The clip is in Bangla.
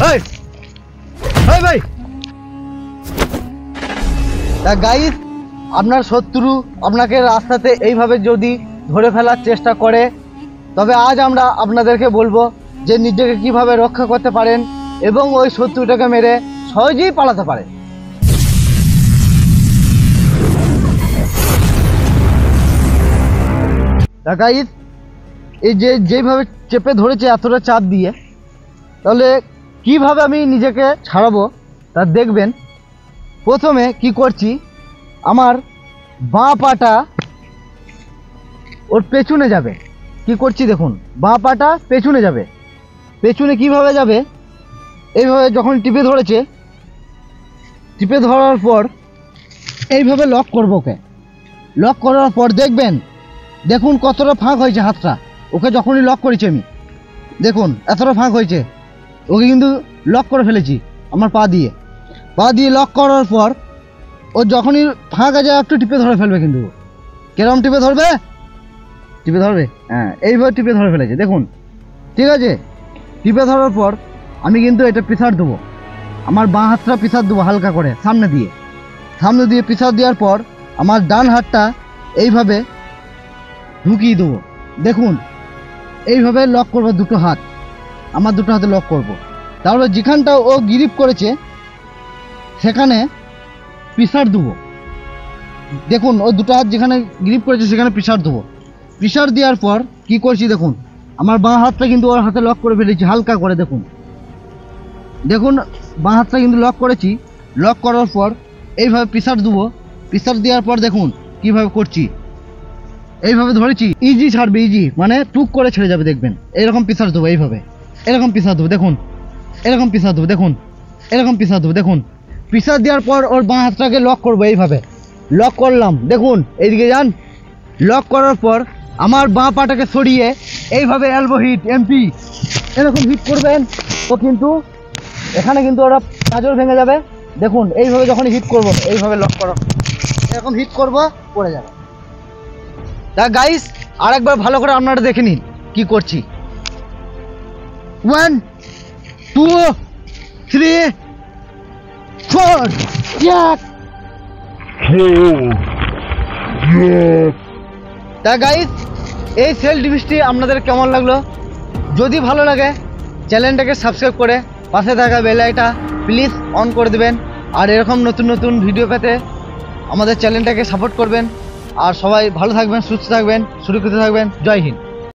এই এই ভাই গাইস, আপনার শত্রু আপনাকে রাস্তাতে এইভাবে যদি ধরে ফেলার চেষ্টা করে, তবে আজ আমরা আপনাদেরকে বলবো যে নিজেকে কিভাবে রক্ষা করতে পারেন এবং ওই শত্রুটাকে মেরে সহজেই পালাতে পারে। গাইস, এই যেভাবে চেপে ধরেছে এতটা চাপ দিয়ে, তাহলে কিভাবে আমি নিজেকে ছাড়াবো তা দেখবেন। প্রথমে কি করছি, আমার বাঁ পাটা ওর পেছনে যাবে। কি করছি দেখুন, বাঁ পাটা পেছনে যাবে। পেছনে কিভাবে যাবে, এইভাবে যখন টিপে ধরেছে, টিপে ধরার পর এইভাবে লক করবো ওকে। লক করার পর দেখুন কতটা ফাঁক হয়েছে হাতটা। ওকে যখনই লক করেছি আমি, দেখুন এতটা ফাঁক হয়েছে। ওকে কিন্তু লক করে ফেলেছি আমার পা দিয়ে লক করার পর ও যখনই ফাঁক আছে একটু টিপে ধরে ফেলবে। কিন্তু কেরম টিপে ধরবে, হ্যাঁ এইভাবে টিপে ধরে ফেলেছে দেখুন। ঠিক আছে, টিপে ধরার পর আমি কিন্তু এটা পিছাড় দেবো। আমার বাঁ হাতটা পিছাড় দেবো হালকা করে সামনে দিয়ে পিছাড় দেওয়ার পর আমার ডান হাতটা এইভাবে ঢুকিয়ে দেবো। দেখুন এইভাবে লক করবো দুটো হাত, আমার দুটো হাতে লক করব। তারপর যেখানটা ও গ্রিপ করেছে সেখানে পিছাড় দেবো। দেখুন ও দুটো হাত যেখানে গ্রিপ করেছে সেখানে পিছাড় দেবো। পিছাড় দেওয়ার পর কি করছি দেখুন, আমার বাঁ হাতটা কিন্তু ওর হাতে লক করে ফেলেছি হালকা করে। দেখুন বাঁ হাতটা কিন্তু লক করেছি। লক করার পর এইভাবে পিছাড় দেবো। পিছাড় দেওয়ার পর দেখুন কিভাবে করছি, এইভাবে ধরেছি, ইজি ছাড়বে, ইজি মানে টুক করে ছেড়ে যাবে। দেখবেন এরকম পিছাড় দেবো, এইভাবে এরকম পিছাড় দেবো। দেখুন এরকম পিছাড় দেবো, দেখুন এরকম পিছাড় দেবো। দেখুন পিছাড় দেওয়ার পর ওর বাঁ হাতটাকে লক করবো। এইভাবে লক করলাম, দেখুন এইদিকে যান। লক করার পর আমার বাঁ পাটাকে সরিয়ে এইভাবে এলবো হিট, এমপি এরকম হিট করবেন। তো কিন্তু এখানে কিন্তু ওরা পাঁজর ভেঙে যাবে। দেখুন এইভাবে যখন হিট করবো, এইভাবে লক করো, এরকম হিট করবো, পড়ে যাবে। তা গাইস, আরেকবার ভালো করে আপনারা দেখে নিন কি করছি। 1 2 3 4 তা গাইস, এই সেলফ ডিফেন্সটি আপনাদের কেমন লাগলো? যদি ভালো লাগে চ্যানেলটাকে সাবস্ক্রাইব করে পাশে থাকা বেল আইকনটা প্লিজ অন করে দেবেন। আর এরকম নতুন নতুন ভিডিও পেতে আমাদের চ্যানেলটাকে সাপোর্ট করবেন। আর সবাই ভালো থাকবেন, সুস্থ থাকবেন, সুরক্ষিত থাকবেন। জয় হিন্দ।